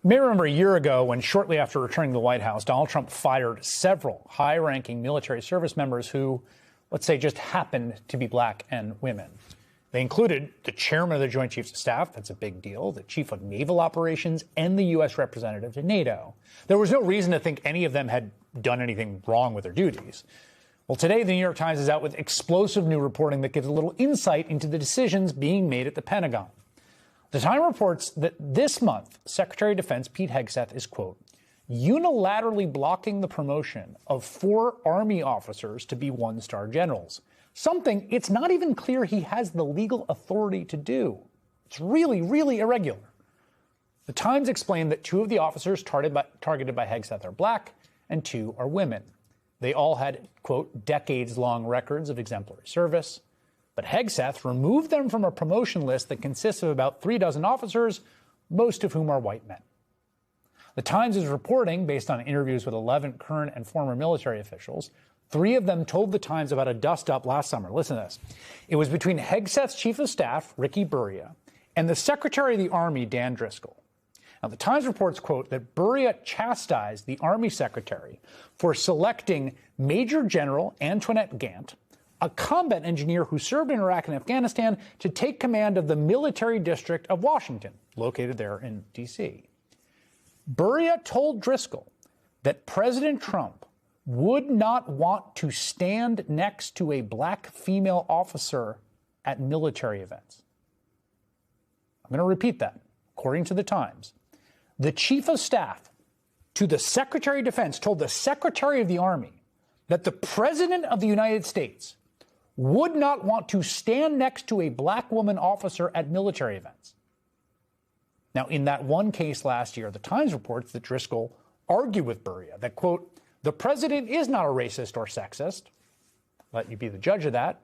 You may remember a year ago when, shortly after returning to the White House, Donald Trump fired several high-ranking military service members who, let's say, just happened to be black and women. They included the chairman of the Joint Chiefs of Staff, that's a big deal, the chief of naval operations, and the U.S. representative to NATO. There was no reason to think any of them had done anything wrong with their duties. Well, today, the New York Times is out with explosive new reporting that gives a little insight into the decisions being made at the Pentagon. The Times reports that this month, Secretary of Defense Pete Hegseth is, quote, unilaterally blocking the promotion of 4 Army officers to be one-star generals, something it's not even clear he has the legal authority to do. It's really, really irregular. The Times explained that 2 of the officers targeted by Hegseth are black and 2 are women. They all had, quote, decades-long records of exemplary service. But Hegseth removed them from a promotion list that consists of about 36 officers, most of whom are white men. The Times is reporting, based on interviews with 11 current and former military officials, 3 of them told the Times about a dust-up last summer. Listen to this. It was between Hegseth's chief of staff, Ricky Burria, and the Secretary of the Army, Dan Driscoll. Now, the Times reports, quote, that Burria chastised the Army Secretary for selecting Major General Antoinette Gant, a combat engineer who served in Iraq and Afghanistan, to take command of the military district of Washington, located there in D.C. Burria told Driscoll that President Trump would not want to stand next to a black female officer at military events. I'm going to repeat that. According to the Times, the chief of staff to the Secretary of Defense told the Secretary of the Army that the President of the United States would not want to stand next to a black woman officer at military events. Now, in that one case last year, the Times reports that Driscoll argued with Burria that, quote, the president is not a racist or sexist. Let you be the judge of that.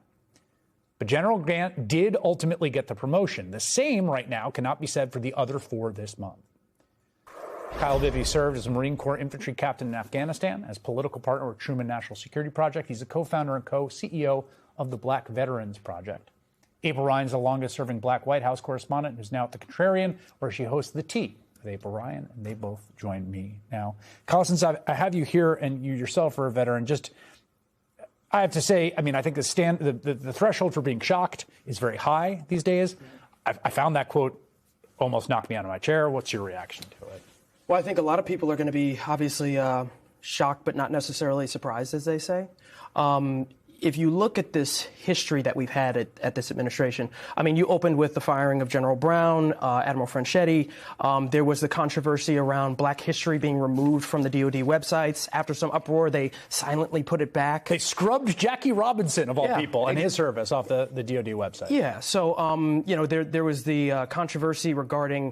But General Grant did ultimately get the promotion. The same right now cannot be said for the other 4 this month. Kyle Vivey served as a Marine Corps infantry captain in Afghanistan, as political partner with Truman National Security Project. He's a co-founder and co-CEO of the Black Veterans Project. April Ryan is the longest-serving Black White House correspondent who's now at the Contrarian, where she hosts The Tea with April Ryan, and they both join me now. Kyle, since I have you here and you yourself are a veteran, I have to say, I mean, I think the threshold for being shocked is very high these days. I found that quote almost knocked me out of my chair. What's your reaction to it? Well, I think a lot of people are going to be obviously shocked, but not necessarily surprised, as they say. If you look at this history that we've had at this administration, I mean, you opened with the firing of General Brown, Admiral Franchetti. There was the controversy around Black history being removed from the DoD websites. After some uproar, they silently put it back. They scrubbed Jackie Robinson, of all people, and his service off the DoD website. Yeah. So, there was the controversy regarding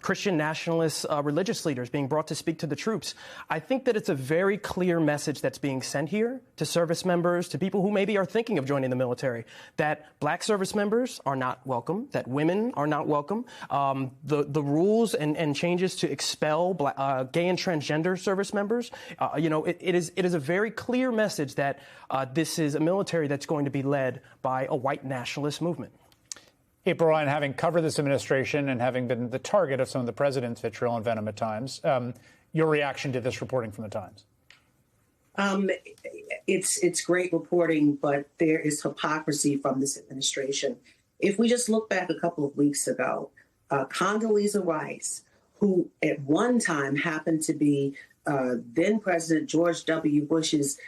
Christian nationalist religious leaders being brought to speak to the troops. I think that it's a very clear message that's being sent here to service members, to people who maybe are thinking of joining the military, that black service members are not welcome, that women are not welcome. The rules and changes to expel gay and transgender service members, it is a very clear message that this is a military that's going to be led by a white nationalist movement. April Ryan, having covered this administration and having been the target of some of the president's vitriol and venom at times, your reaction to this reporting from the Times? It's great reporting, but there is hypocrisy from this administration. If we just look back a couple of weeks ago, Condoleezza Rice, who at one time happened to be then President George W. Bush's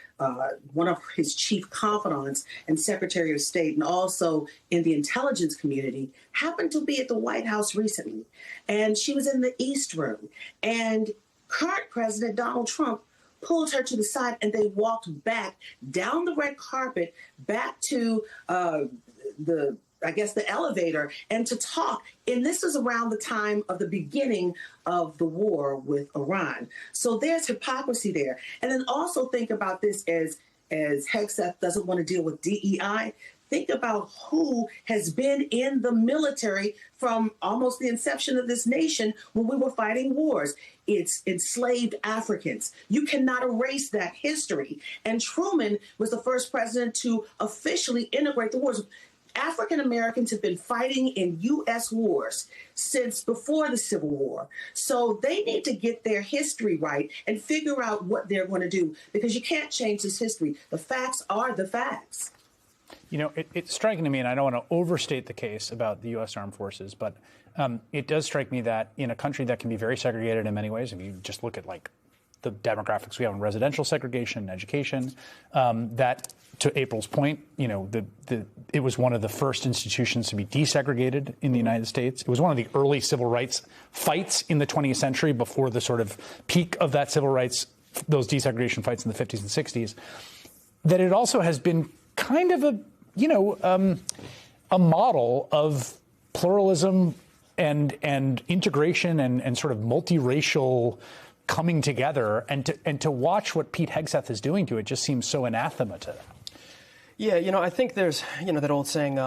one of his chief confidants and Secretary of State, and also in the intelligence community, happened to be at the White House recently. And she was in the East Room. And current President Donald Trump pulled her to the side, and they walked back down the red carpet back to the elevator, and to talk. And this was around the time of the beginning of the war with Iran. So there's hypocrisy there. And then also think about this as Hegseth doesn't want to deal with DEI. Think about who has been in the military from almost the inception of this nation when we were fighting wars. It's enslaved Africans. You cannot erase that history. And Truman was the first president to officially integrate the wars. African Americans have been fighting in U.S. wars since before the Civil War. So they need to get their history right and figure out what they're going to do, because you can't change this history. The facts are the facts. You know, it's striking to me, and I don't want to overstate the case about the U.S. Armed Forces, but it does strike me that in a country that can be very segregated in many ways, if you just look at like the demographics we have in residential segregation, education, that, to April's point, you know, it was one of the first institutions to be desegregated in the United States. It was one of the early civil rights fights in the 20th century, before the sort of peak of that civil rights, those desegregation fights in the 50s and 60s. That it also has been kind of a model of pluralism and integration and sort of multiracial coming together, and to watch what Pete Hegseth is doing to it just seems so anathema to them. Yeah, you know, I think there's, you know, that old saying,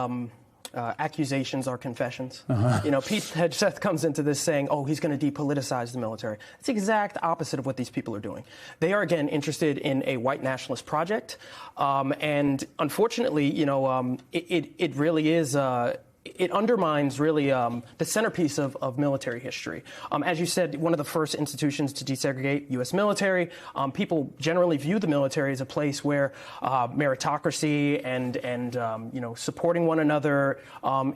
accusations are confessions. You know, Pete Hegseth comes into this saying, oh, he's going to depoliticize the military. It's the exact opposite of what these people are doing. They are, again, interested in a white nationalist project. And unfortunately, you know, it really is... it undermines really the centerpiece of military history. As you said, one of the first institutions to desegregate, U.S. military. People generally view the military as a place where meritocracy and you know, supporting one another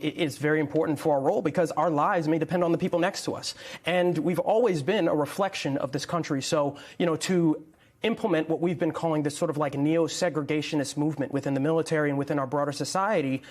is very important for our role, because our lives may depend on the people next to us. And we've always been a reflection of this country. So, you know, to implement what we've been calling this sort of like neo-segregationist movement within the military and within our broader society,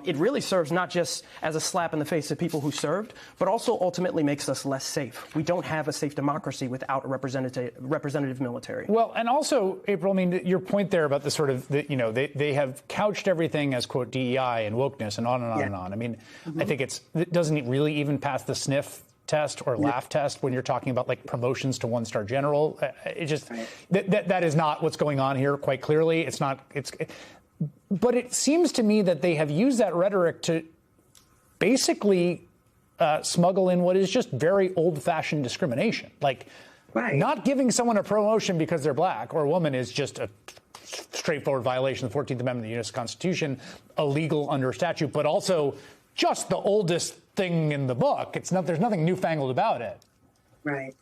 it really serves not just as a slap in the face of people who served, but also ultimately makes us less safe. We don't have a safe democracy without a representative military. Well, and also, April, I mean, your point there about the sort of, you know, they have couched everything as, quote, DEI and wokeness and on and on and on. I mean, I think it doesn't really even pass the sniff test or laugh test when you're talking about like promotions to one-star general. It just that is not what's going on here, quite clearly. It's not. But it seems to me that they have used that rhetoric to basically smuggle in what is just very old-fashioned discrimination, like not giving someone a promotion because they're black or a woman is just a straightforward violation of the 14th Amendment of the U.S. Constitution, illegal under statute, but also just the oldest thing in the book. It's not, there's nothing newfangled about it. Right.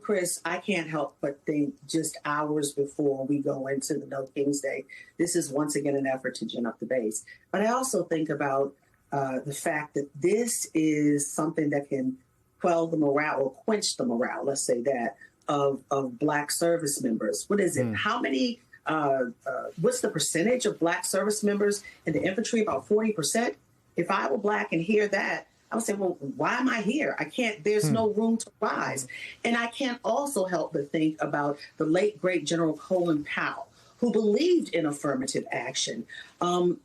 Chris, I can't help but think, just hours before we go into the No King's Day, this is once again an effort to gin up the base. But I also think about the fact that this is something that can quell the morale or quench the morale, let's say that, of black service members. What is it? How many, what's the percentage of black service members in the infantry? About 40%. If I were black and hear that, I would say, well, why am I here? I can't, there's no room to rise. And I can't also help but think about the late, great General Colin Powell, who believed in affirmative action.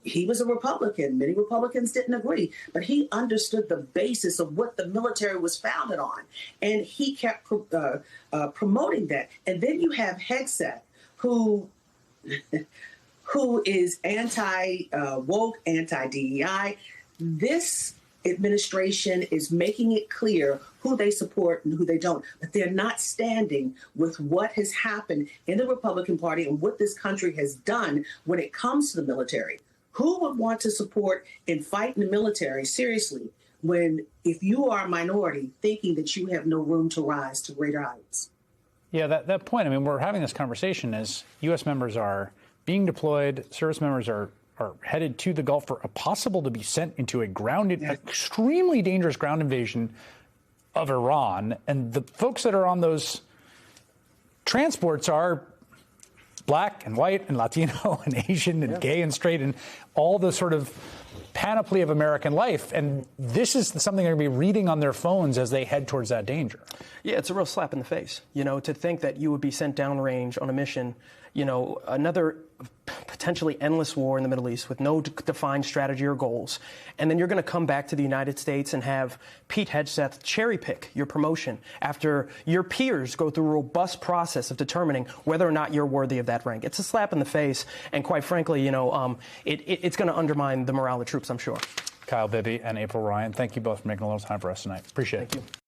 He was a Republican. Many Republicans didn't agree, but he understood the basis of what the military was founded on. And he kept promoting that. And then you have Hegseth, who is anti-woke, anti-DEI. This administration is making it clear who they support and who they don't, but they're not standing with what has happened in the Republican Party and what this country has done when it comes to the military. Who would want to support and fight in the military, seriously, when if you are a minority thinking that you have no room to rise to greater heights? Yeah, that point, I mean, we're having this conversation as U.S. members are being deployed, service members are headed to the Gulf for a possible to be sent into a extremely dangerous ground invasion of Iran. And the folks that are on those transports are black and white and Latino and Asian and gay and straight and all the sort of panoply of American life. And this is something they're going to be reading on their phones as they head towards that danger. Yeah, it's a real slap in the face, you know, to think that you would be sent downrange on a mission, you know, another potentially endless war in the Middle East with no defined strategy or goals. And then you're going to come back to the United States and have Pete Hegseth cherry pick your promotion after your peers go through a robust process of determining whether or not you're worthy of that rank. It's a slap in the face. And quite frankly, you know, it's going to undermine the morale of the troops, I'm sure. Kyle Bibby and April Ryan, thank you both for making a little time for us tonight. Appreciate it. Thank you.